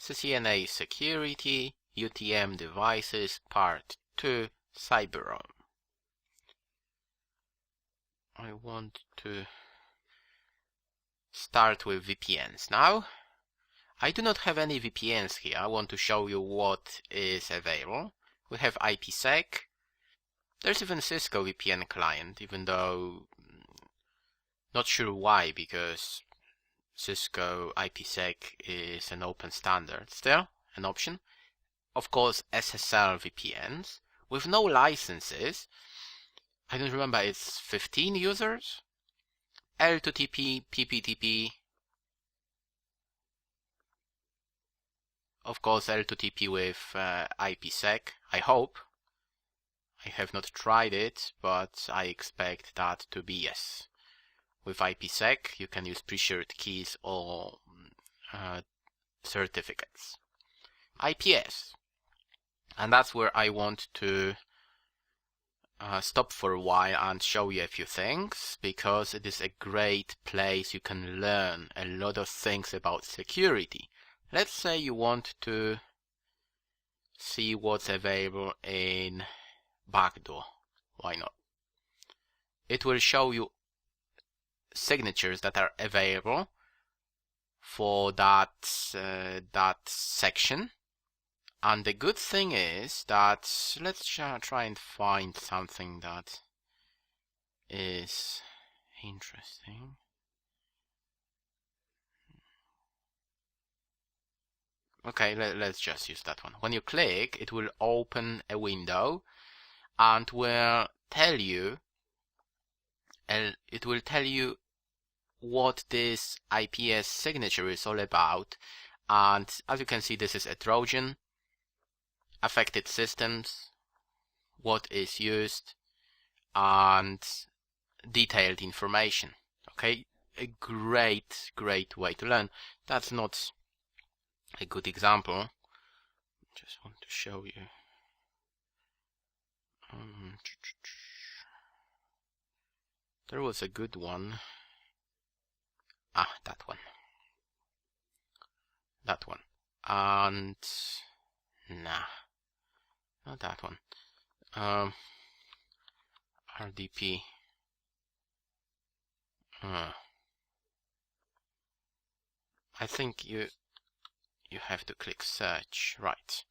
CCNA Security, UTM Devices, Part 2, CyberRoam. I want to start with VPNs now. I do not have any VPNs here. I want to show you what is available. We have IPsec. There's even Cisco VPN client, even though not sure why, because Cisco IPsec is an open standard. Still an option. Of course, SSL VPNs with no licenses. I don't remember, it's 15 users. L2TP, PPTP. Of course, L2TP with IPsec, I hope. I have not tried it, but I expect that to be yes. With IPsec, you can use pre-shared keys or certificates. IPS. And that's where I want to stop for a while and show you a few things, because it is a great place you can learn a lot of things about security. Let's say you want to see what's available in backdoor. Why not? It will show you signatures that are available for that section. And the good thing is that let's try and find something that is interesting. Okay, let's just use that one. When you click, it will open a window and will tell you what this IPS signature is all about. And as you can see, this is a Trojan. Affected systems, what is used, and detailed information. Okay, a great way to learn. That's not a good example. Just want to show you. There was a good one. That one. That one. And nah. Not that one. RDP. I think you have to click search. Right.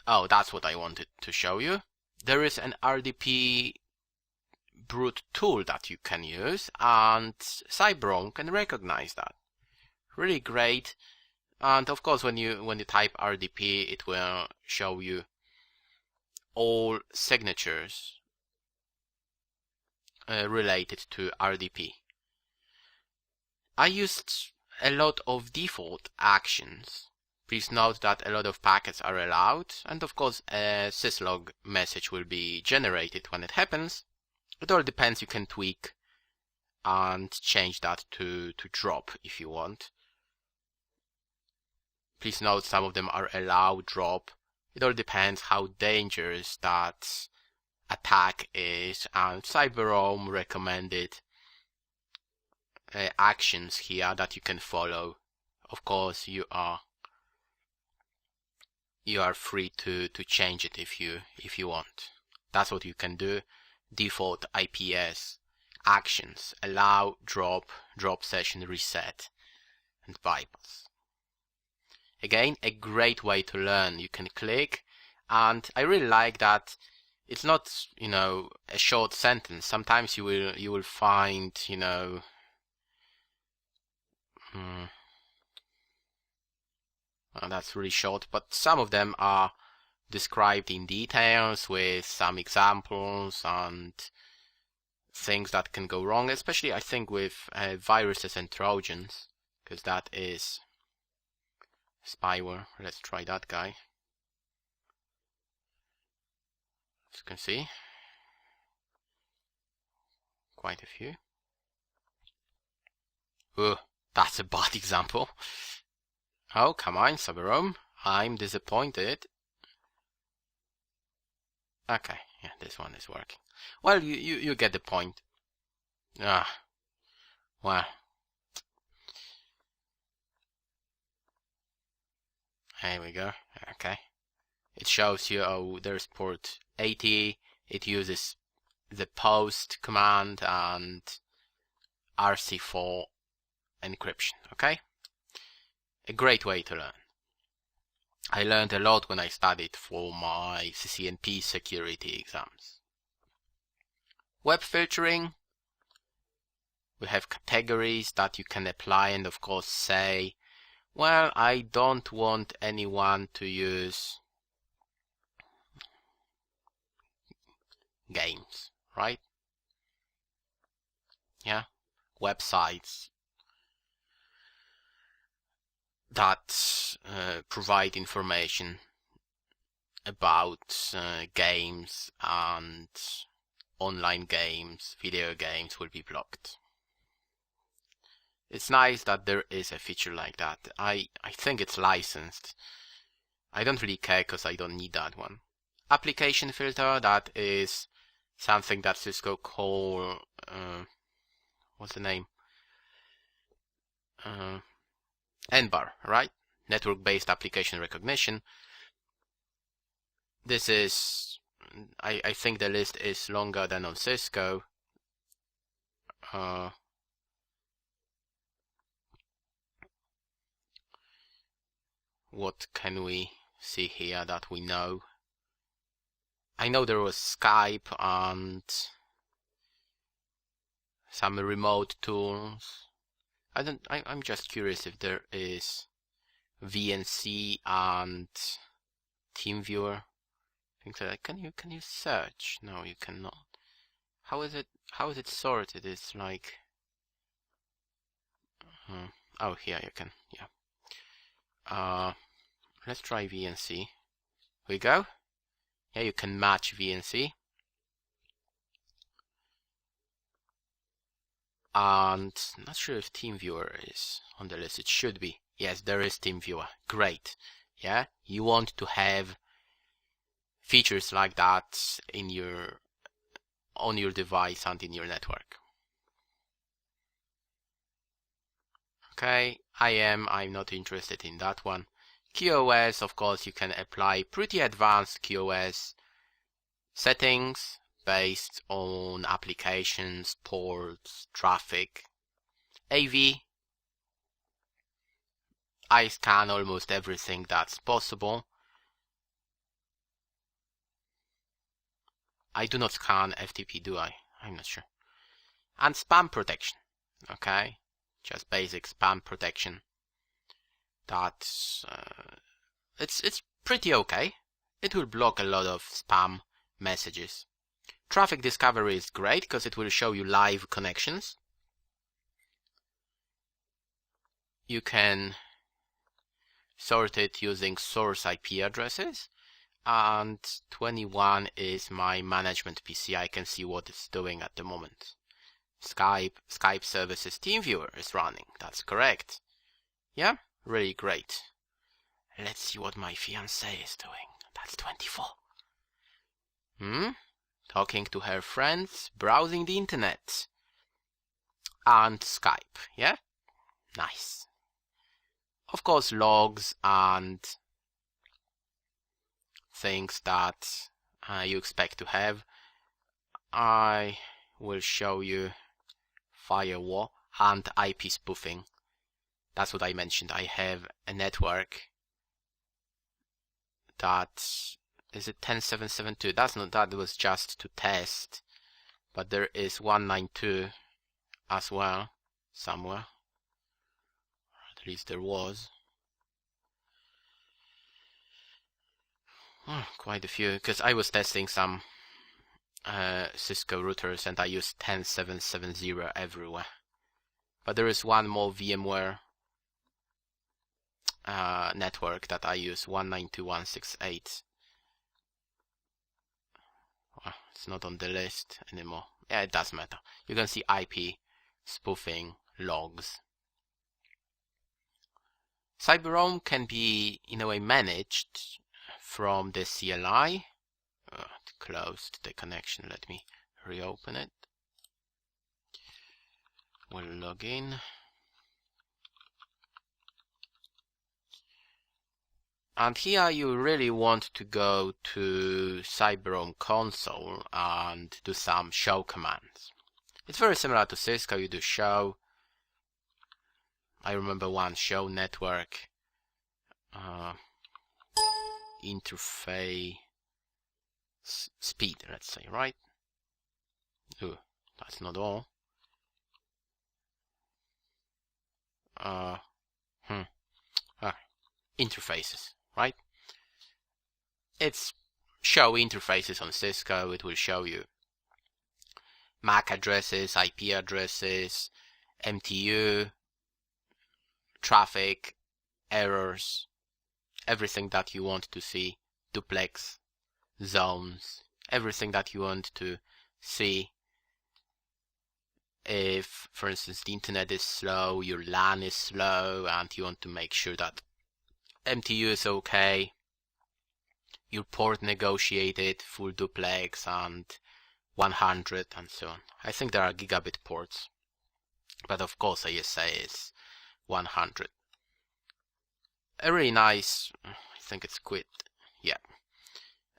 Oh, that's what I wanted to show you. There is an RDP brute tool that you can use, and CyberRoam can recognize that. Really great. And of course, when you type RDP, it will show you all signatures related to RDP. I used a lot of default actions. Please note that a lot of packets are allowed, and of course a syslog message will be generated when it happens. It all depends. You can tweak and change that to drop if you want. Please note some of them are allowed drop. It all depends how dangerous that attack is, and CyberRoam recommended actions here that you can follow. Of course, you are free to change it if you want. That's what you can do. Default IPS actions: allow, drop session, reset, and bypass. Again, a great way to learn. You can click, and I really like that it's not, a short sentence. Sometimes you will find, well, that's really short, but some of them are described in details with some examples and things that can go wrong, especially I think with viruses and Trojans, because that is spyware. Let's try that guy. As you can see, quite a few. Oh, that's a bad example. Oh, come on, CyberRoam. I'm disappointed. Okay, yeah, this one is working. Well, you get the point. Well. There we go. Okay. It shows you, oh, there's port 80. It uses the post command and RC4 encryption. Okay. A great way to learn. I learned a lot when I studied for my CCNP security exams. Web filtering. We have categories that you can apply and of course say, well, I don't want anyone to use games, right? Yeah, websites that provide information about games and online games, video games will be blocked. It's nice that there is a feature like that. I think it's licensed. I don't really care because I don't need that one. Application filter, that is something that Cisco call, what's the name? NBAR, right? Network-based application recognition. This is, I think the list is longer than on Cisco. What can we see here that we know? I know there was Skype and some remote tools. I'm just curious if there is VNC and TeamViewer. Things like that. Can you search? No, you cannot. How is it sorted? It's like oh, here you can. Yeah. Let's try VNC. Here we go. Yeah, you can match VNC. And not sure if TeamViewer is on the list. It should be. Yes, there is TeamViewer. Great. Yeah, you want to have features like that in on your device and in your network. Okay, I'm not interested in that one. QoS, of course, you can apply pretty advanced QoS settings based on applications, ports, traffic. AV, I scan almost everything that's possible. I do not scan FTP, do I? I'm not sure. And spam protection, okay? Just basic spam protection. That's it's pretty okay. It will block a lot of spam messages. Traffic discovery is great because it will show you live connections. You can sort it using source IP addresses, and 21 is my management PC. I can see what it's doing at the moment. Skype services TeamViewer is running. That's correct. Yeah, really great. Let's see what my fiancée is doing. That's 24. Talking to her friends, browsing the internet. And Skype, yeah? Nice. Of course, logs and things that you expect to have. I will show you firewall and IP spoofing. That's what I mentioned. I have a network that is it 10772. That was just to test, but there is 192 as well somewhere. At least there was. Quite a few, because I was testing some Cisco routers and I used 10770 everywhere. But there is one more VMware network that I use, 192.168. Well, it's not on the list anymore. Yeah, it does matter. You can see IP spoofing logs. CyberRoam can be in a way managed from the CLI. It closed the connection. Let me reopen it. We'll log in. And here you really want to go to CyberRoam console and do some show commands. It's very similar to Cisco. You do show. I remember one show network interface speed, let's say, right? Ooh, that's not all. Interfaces, right? It's show interfaces on Cisco. It will show you MAC addresses, IP addresses, MTU, traffic, errors, everything that you want to see, duplex, zones, everything that you want to see. If, for instance, the internet is slow, your LAN is slow, and you want to make sure that MTU is okay, your port negotiated, full duplex, and 100, and so on. I think there are gigabit ports, but of course ASA is 100. A really nice, I think it's quit, yeah,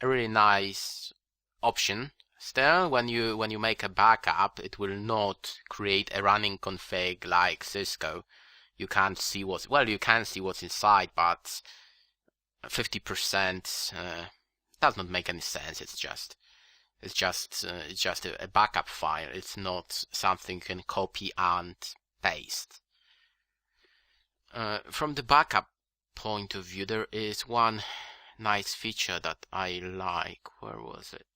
a really nice option. Still, when you make a backup, it will not create a running config like Cisco. You can't see what's, well, you can see what's inside, but 50% does not make any sense. It's just a backup file. It's not something you can copy and paste. From the backup point of view, there is one nice feature that I like. Where was it?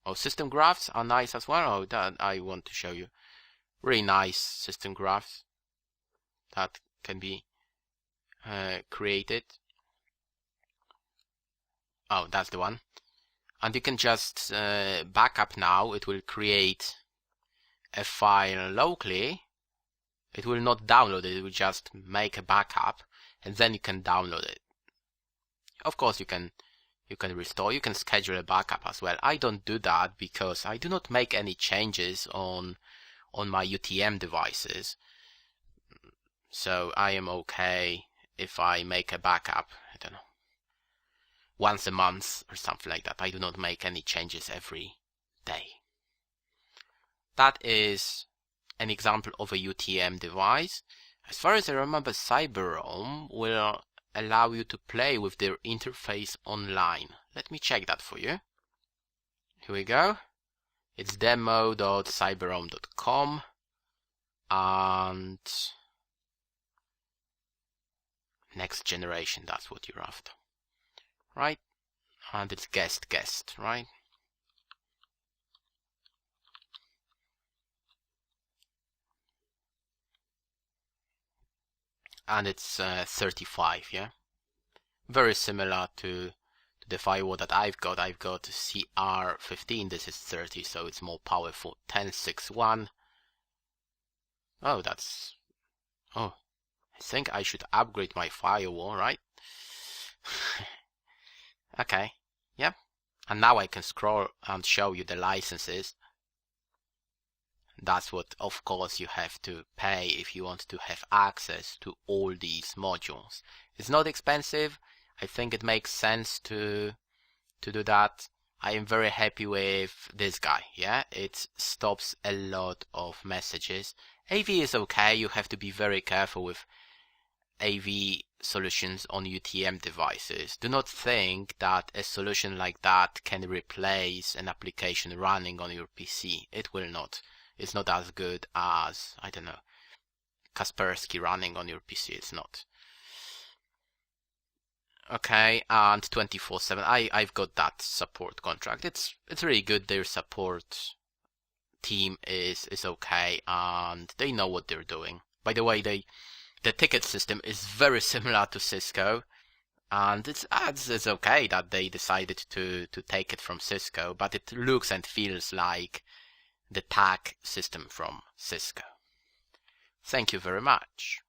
Oh, system graphs are nice as well. Oh, that I want to show you. Really nice system graphs that can be created. Oh, that's the one. And you can just backup now. It will create a file locally. It will not download it. It will just make a backup, and then you can download it. Of course, you can restore. You can schedule a backup as well. I don't do that because I do not make any changes on my UTM devices. So I am okay if I make a backup, I don't know, once a month or something like that. I do not make any changes every day. That is an example of a UTM device. As far as I remember, CyberRoam will allow you to play with their interface online. Let me check that for you. Here we go. It's demo.cyberroam.com, and next generation, that's what you're after, right? And it's guest, right? And it's 35, yeah? Very similar to the firewall that I've got. I've got CR15, this is 30, so it's more powerful. 1061. Oh, that's... Oh, I think I should upgrade my firewall, right? Okay, yeah. And now I can scroll and show you the licenses. That's what, of course, you have to pay if you want to have access to all these modules. It's not expensive. I think it makes sense to do that. I am very happy with this guy, yeah? It stops a lot of messages. AV is okay. You have to be very careful with AV solutions on UTM devices. Do not think that a solution like that can replace an application running on your PC. It will not. It's not as good as, I don't know, Kaspersky running on your PC. It's not. Okay, and 24/7. I've got that support contract. It's really good. Their support team is okay, and they know what they're doing. By the way, the ticket system is very similar to Cisco, and it's okay that they decided to take it from Cisco, but it looks and feels like the tag system from Cisco. Thank you very much.